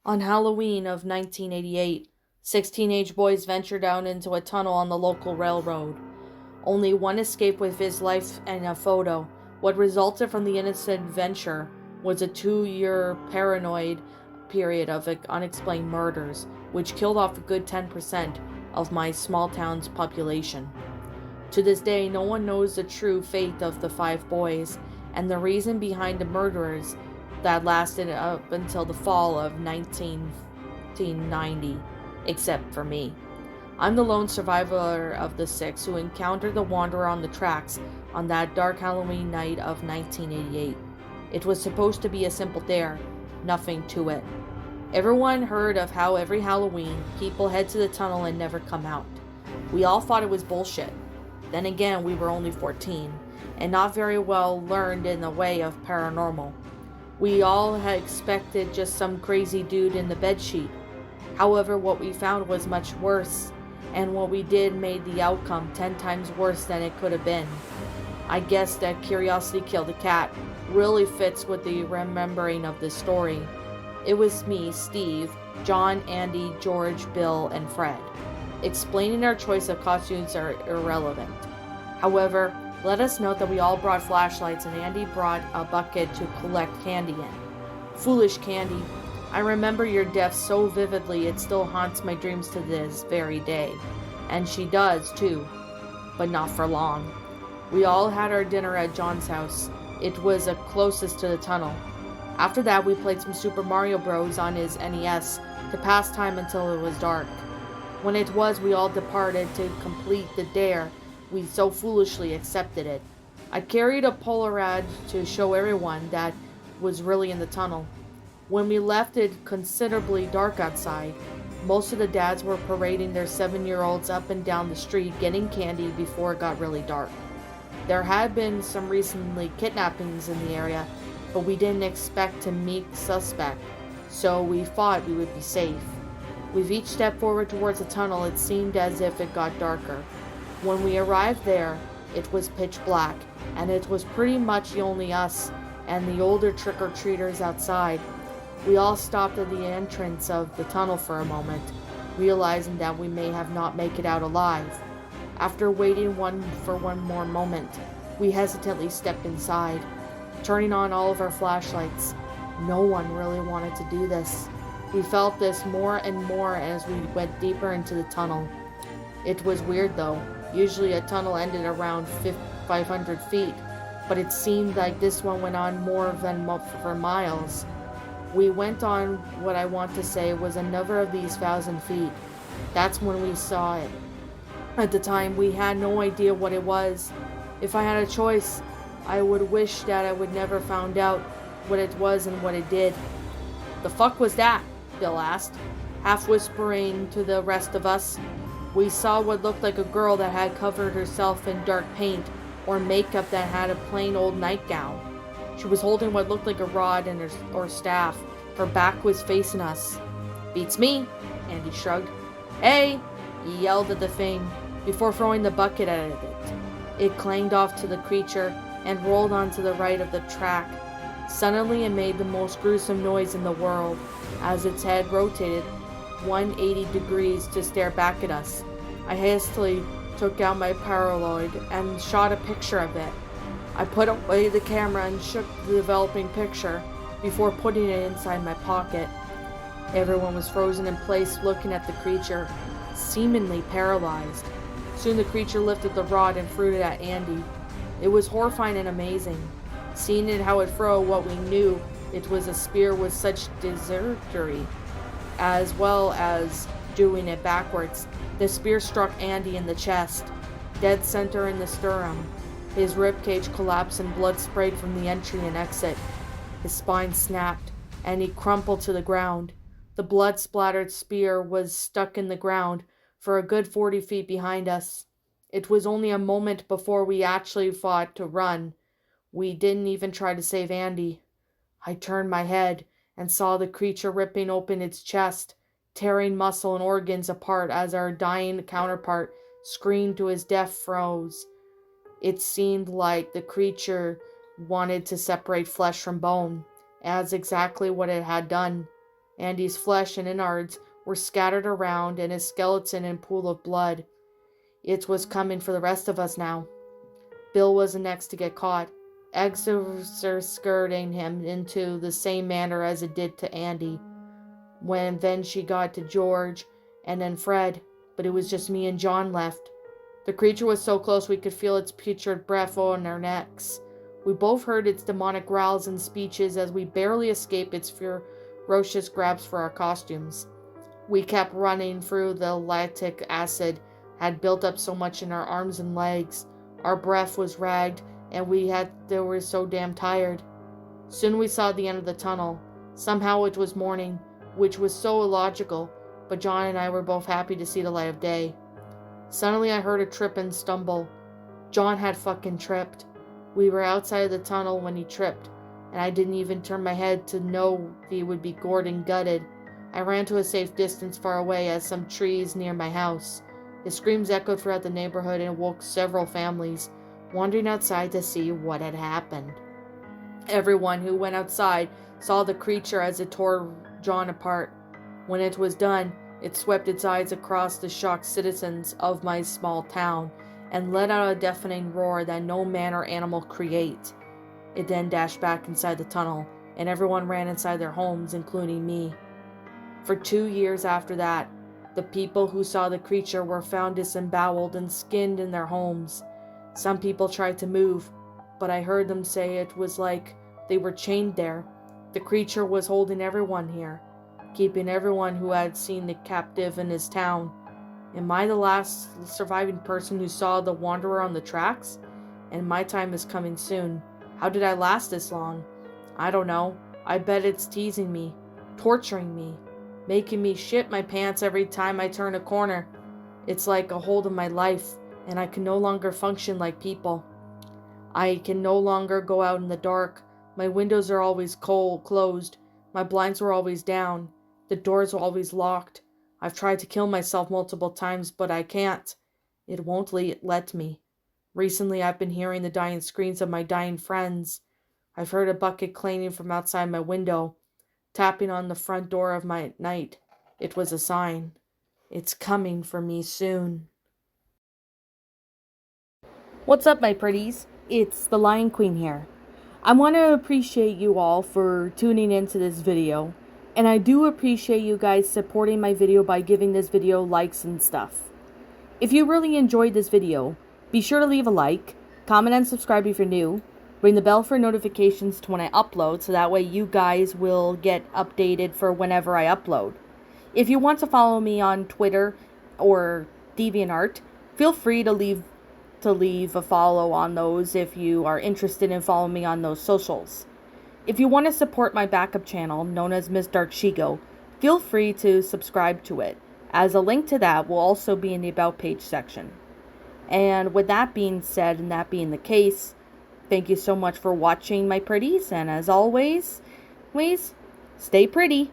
On Halloween of 1988, 6 teenage boys ventured out into a tunnel on the local railroad. Only one escaped with his life and a photo. What resulted from the innocent venture was a 2-year paranoid period of unexplained murders, which killed off a good 10% of my small town's population. To this day, no one knows the true fate of the 5 boys, and the reason behind the murders that lasted up until the fall of 1990, except for me. I'm the lone survivor of the 6 who encountered the Wanderer on the tracks on that dark Halloween night of 1988. It was supposed to be a simple dare, nothing to it. Everyone heard of how every Halloween people head to the tunnel and never come out. We all thought it was bullshit. Then again, we were only 14 and not very well learned in the way of paranormal. We all had expected just some crazy dude in the bedsheet. However, what we found was much worse, and what we did made the outcome 10 times worse than it could have been. I guess that curiosity killed the cat really fits with the remembering of this story. It was me, Steve, John, Andy, George, Bill, and Fred. Explaining our choice of costumes are irrelevant. However, let us note that we all brought flashlights and Andy brought a bucket to collect candy in. Foolish Candy, I remember your death so vividly it still haunts my dreams to this very day. And she does too, but not for long. We all had our dinner at John's house. It was the closest to the tunnel. After that, we played some Super Mario Bros. On his NES to pass time until it was dark. When it was, we all departed to complete the dare. We so foolishly accepted it. I carried a Polaroid to show everyone that was really in the tunnel. When we left it considerably dark outside, most of the dads were parading their 7-year-olds up and down the street getting candy before it got really dark. There had been some recently kidnappings in the area, but we didn't expect to meet the suspect, so we thought we would be safe. With each step forward towards the tunnel, it seemed as if it got darker. When we arrived there, it was pitch black, and it was pretty much only us and the older trick-or-treaters outside. We all stopped at the entrance of the tunnel for a moment, realizing that we may have not make it out alive. After waiting for one more moment, we hesitantly stepped inside, turning on all of our flashlights. No one really wanted to do this. We felt this more and more as we went deeper into the tunnel. It was weird though. Usually a tunnel ended around 500 feet, but it seemed like this one went on more than for miles. We went on what I want to say was another of these 1,000 feet. That's when we saw it. At the time, we had no idea what it was. If I had a choice, I would wish that I would never found out what it was and what it did. "The fuck was that?" Bill asked, half whispering to the rest of us. We saw what looked like a girl that had covered herself in dark paint or makeup that had a plain old nightgown. She was holding what looked like a rod or staff. Her back was facing us. "Beats me," Andy shrugged. "Hey!" he yelled at the thing before throwing the bucket at it. It clanged off to the creature and rolled onto the right of the track. Suddenly it made the most gruesome noise in the world as its head rotated 180 degrees to stare back at us. I hastily took out my Polaroid and shot a picture of it. I put away the camera and shook the developing picture before putting it inside my pocket. Everyone was frozen in place looking at the creature, seemingly paralyzed. Soon the creature lifted the rod and threw it at Andy. It was horrifying and amazing. Seeing it how it threw what we knew it was a spear with such desultory, as well as doing it backwards. The spear struck Andy in the chest, dead center in the sternum. His ribcage collapsed and blood sprayed from the entry and exit. His spine snapped, and he crumpled to the ground. The blood-splattered spear was stuck in the ground for a good 40 feet behind us. It was only a moment before we actually fought to run. We didn't even try to save Andy. I turned my head and saw the creature ripping open its chest, tearing muscle and organs apart as our dying counterpart screamed to his death throes. It seemed like the creature wanted to separate flesh from bone, as exactly what it had done. Andy's flesh and innards were scattered around, and his skeleton in a pool of blood. It was coming for the rest of us now. Bill was the next to get caught, skirting him into the same manner as it did to Andy. Then she got to George, and then Fred, but it was just me and John left. The creature was so close we could feel its putrid breath on our necks. We both heard its demonic growls and speeches as we barely escaped its ferocious grabs for our costumes. We kept running through the lactic acid had built up so much in our arms and legs. Our breath was ragged, and we were so damn tired. Soon we saw the end of the tunnel. Somehow it was morning, which was so illogical, but John and I were both happy to see the light of day. Suddenly I heard a trip and stumble. John had fucking tripped. We were outside of the tunnel when he tripped, and I didn't even turn my head to know he would be gored and gutted. I ran to a safe distance far away at some trees near my house. His screams echoed throughout the neighborhood and woke several families, wandering outside to see what had happened. Everyone who went outside saw the creature as it tore John apart. When it was done, it swept its eyes across the shocked citizens of my small town and let out a deafening roar that no man or animal create. It then dashed back inside the tunnel, and everyone ran inside their homes, including me. For 2 years after that, the people who saw the creature were found disemboweled and skinned in their homes. Some people tried to move, but I heard them say it was like they were chained there. The creature was holding everyone here, keeping everyone who had seen the captive in his town. Am I the last surviving person who saw the wanderer on the tracks? And my time is coming soon. How did I last this long? I don't know. I bet it's teasing me, torturing me, making me shit my pants every time I turn a corner. It's like a hold of my life, and I can no longer function like people. I can no longer go out in the dark. My windows are always closed. My blinds were always down. The doors were always locked. I've tried to kill myself multiple times, but I can't. It won't let me. Recently, I've been hearing the dying screams of my dying friends. I've heard a bucket clanging from outside my window, tapping on the front door of my night. It was a sign. It's coming for me soon. What's up, my pretties? It's the Lion Queen here. I want to appreciate you all for tuning into this video, and I do appreciate you guys supporting my video by giving this video likes and stuff. If you really enjoyed this video, be sure to leave a like, comment and subscribe if you're new, ring the bell for notifications to when I upload so that way you guys will get updated for whenever I upload. If you want to follow me on Twitter or DeviantArt, feel free to leave a follow on those if you are interested in following me on those socials. If you want to support my backup channel, known as Miss Dark Shigo, feel free to subscribe to it, as a link to that will also be in the About page section. And with that being said, and that being the case, thank you so much for watching, my pretties, and as always, please stay pretty.